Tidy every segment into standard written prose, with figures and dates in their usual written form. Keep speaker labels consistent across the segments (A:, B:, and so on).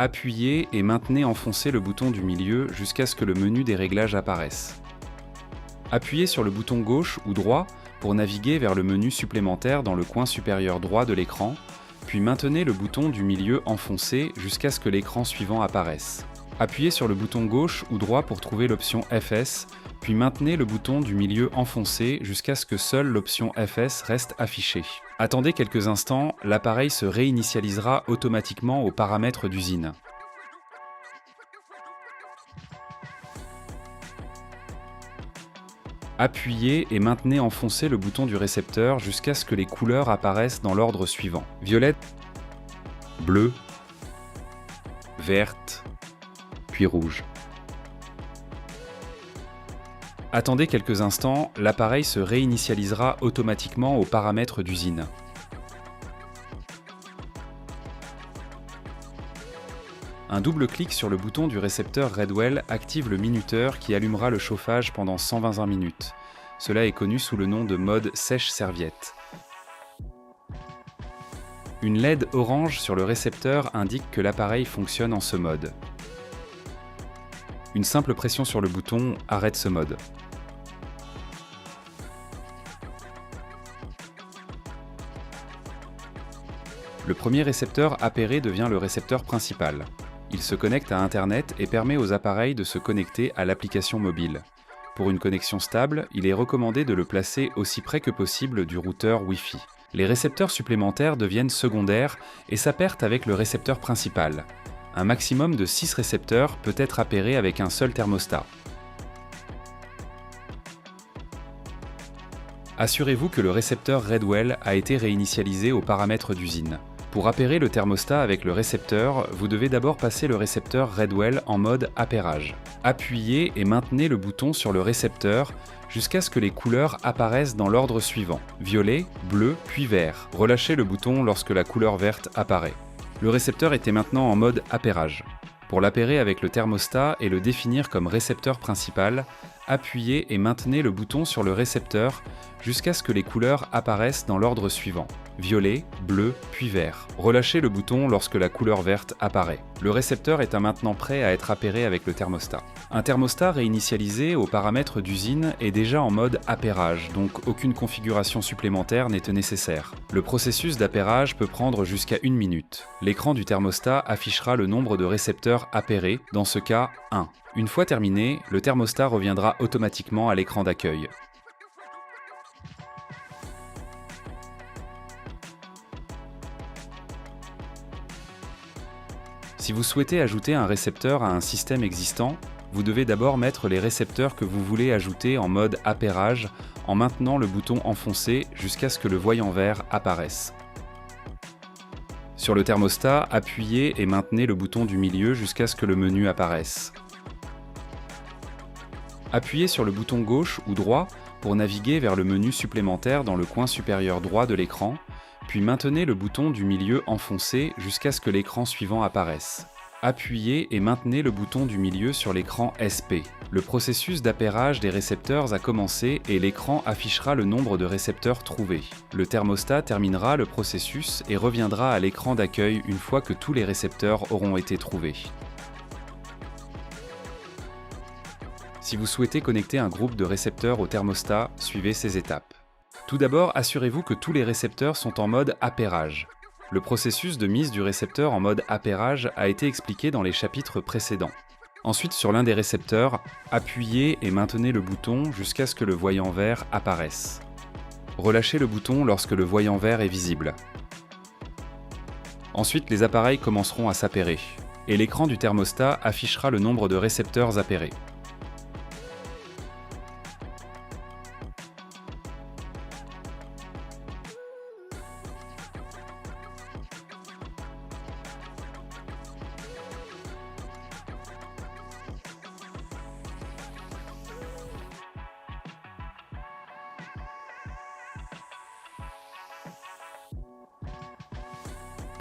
A: Appuyez et maintenez enfoncé le bouton du milieu jusqu'à ce que le menu des réglages apparaisse. Appuyez sur le bouton gauche ou droit pour naviguer vers le menu supplémentaire dans le coin supérieur droit de l'écran, puis maintenez le bouton du milieu enfoncé jusqu'à ce que l'écran suivant apparaisse. Appuyez sur le bouton gauche ou droit pour trouver l'option FS, puis maintenez le bouton du milieu enfoncé jusqu'à ce que seule l'option FS reste affichée. Attendez quelques instants, l'appareil se réinitialisera automatiquement aux paramètres d'usine. Appuyez et maintenez enfoncé le bouton du récepteur jusqu'à ce que les couleurs apparaissent dans l'ordre suivant: violette, bleu, verte, puis rouge. Attendez quelques instants, l'appareil se réinitialisera automatiquement aux paramètres d'usine. Un double clic sur le bouton du récepteur Redwell active le minuteur qui allumera le chauffage pendant 125 minutes. Cela est connu sous le nom de mode sèche-serviette. Une LED orange sur le récepteur indique que l'appareil fonctionne en ce mode. Une simple pression sur le bouton arrête ce mode. Le premier récepteur appairé devient le récepteur principal. Il se connecte à Internet et permet aux appareils de se connecter à l'application mobile. Pour une connexion stable, il est recommandé de le placer aussi près que possible du routeur Wi-Fi. Les récepteurs supplémentaires deviennent secondaires et s'appairent avec le récepteur principal. Un maximum de 6 récepteurs peut être appairé avec un seul thermostat. Assurez-vous que le récepteur Redwell a été réinitialisé aux paramètres d'usine. Pour appairer le thermostat avec le récepteur, vous devez d'abord passer le récepteur Redwell en mode appairage. Appuyez et maintenez le bouton sur le récepteur jusqu'à ce que les couleurs apparaissent dans l'ordre suivant: violet, bleu, puis vert. Relâchez le bouton lorsque la couleur verte apparaît. Le récepteur était maintenant en mode appairage. Pour l'appairer avec le thermostat et le définir comme récepteur principal, appuyez et maintenez le bouton sur le récepteur jusqu'à ce que les couleurs apparaissent dans l'ordre suivant: violet, bleu, puis vert. Relâchez le bouton lorsque la couleur verte apparaît. Le récepteur est maintenant prêt à être appairé avec le thermostat. Un thermostat réinitialisé aux paramètres d'usine est déjà en mode appairage, donc aucune configuration supplémentaire n'est nécessaire. Le processus d'appairage peut prendre jusqu'à 1 minute. L'écran du thermostat affichera le nombre de récepteurs appairés, dans ce cas 1. Une fois terminé, le thermostat reviendra automatiquement à l'écran d'accueil. Si vous souhaitez ajouter un récepteur à un système existant, vous devez d'abord mettre les récepteurs que vous voulez ajouter en mode appairage en maintenant le bouton enfoncé jusqu'à ce que le voyant vert apparaisse. Sur le thermostat, appuyez et maintenez le bouton du milieu jusqu'à ce que le menu apparaisse. Appuyez sur le bouton gauche ou droit pour naviguer vers le menu supplémentaire dans le coin supérieur droit de l'écran, puis maintenez le bouton du milieu enfoncé jusqu'à ce que l'écran suivant apparaisse. Appuyez et maintenez le bouton du milieu sur l'écran SP. Le processus d'appairage des récepteurs a commencé et l'écran affichera le nombre de récepteurs trouvés. Le thermostat terminera le processus et reviendra à l'écran d'accueil une fois que tous les récepteurs auront été trouvés. Si vous souhaitez connecter un groupe de récepteurs au thermostat, suivez ces étapes. Tout d'abord, assurez-vous que tous les récepteurs sont en mode appairage. Le processus de mise du récepteur en mode appairage a été expliqué dans les chapitres précédents. Ensuite, sur l'un des récepteurs, appuyez et maintenez le bouton jusqu'à ce que le voyant vert apparaisse. Relâchez le bouton lorsque le voyant vert est visible. Ensuite, les appareils commenceront à s'appairer, et l'écran du thermostat affichera le nombre de récepteurs appairés.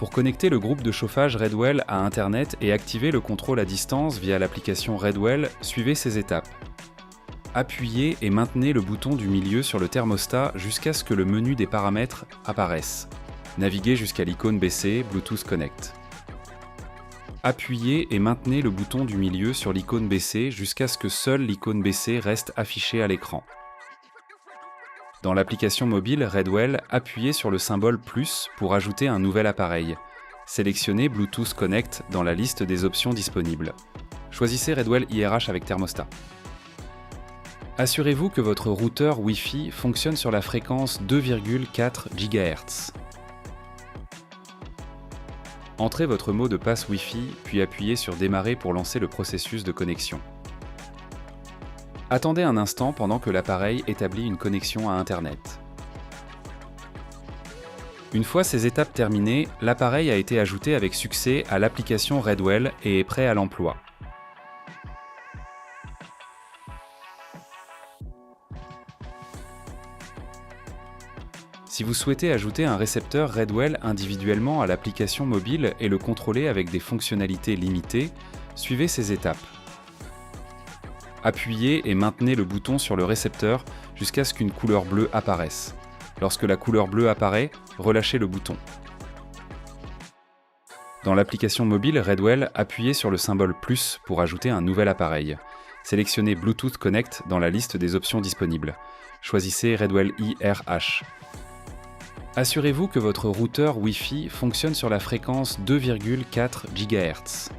A: Pour connecter le groupe de chauffage Redwell à Internet et activer le contrôle à distance via l'application Redwell, suivez ces étapes. Appuyez et maintenez le bouton du milieu sur le thermostat jusqu'à ce que le menu des paramètres apparaisse. Naviguez jusqu'à l'icône BC Bluetooth Connect. Appuyez et maintenez le bouton du milieu sur l'icône BC jusqu'à ce que seule l'icône BC reste affichée à l'écran. Dans l'application mobile Redwell, appuyez sur le symbole plus pour ajouter un nouvel appareil. Sélectionnez Bluetooth Connect dans la liste des options disponibles. Choisissez Redwell IRH avec thermostat. Assurez-vous que votre routeur Wi-Fi fonctionne sur la fréquence 2,4 GHz. Entrez votre mot de passe Wi-Fi, puis appuyez sur Démarrer pour lancer le processus de connexion. Attendez un instant pendant que l'appareil établit une connexion à Internet. Une fois ces étapes terminées, l'appareil a été ajouté avec succès à l'application Redwell et est prêt à l'emploi. Si vous souhaitez ajouter un récepteur Redwell individuellement à l'application mobile et le contrôler avec des fonctionnalités limitées, suivez ces étapes. Appuyez et maintenez le bouton sur le récepteur jusqu'à ce qu'une couleur bleue apparaisse. Lorsque la couleur bleue apparaît, relâchez le bouton. Dans l'application mobile Redwell, appuyez sur le symbole plus pour ajouter un nouvel appareil. Sélectionnez Bluetooth Connect dans la liste des options disponibles. Choisissez Redwell IRH. Assurez-vous que votre routeur Wi-Fi fonctionne sur la fréquence 2,4 GHz.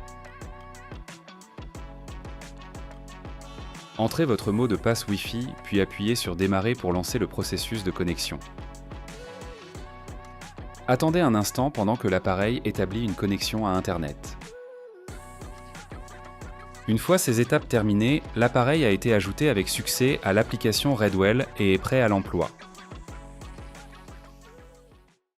A: Entrez votre mot de passe Wi-Fi, puis appuyez sur Démarrer pour lancer le processus de connexion. Attendez un instant pendant que l'appareil établit une connexion à Internet. Une fois ces étapes terminées, l'appareil a été ajouté avec succès à l'application Redwell et est prêt à l'emploi.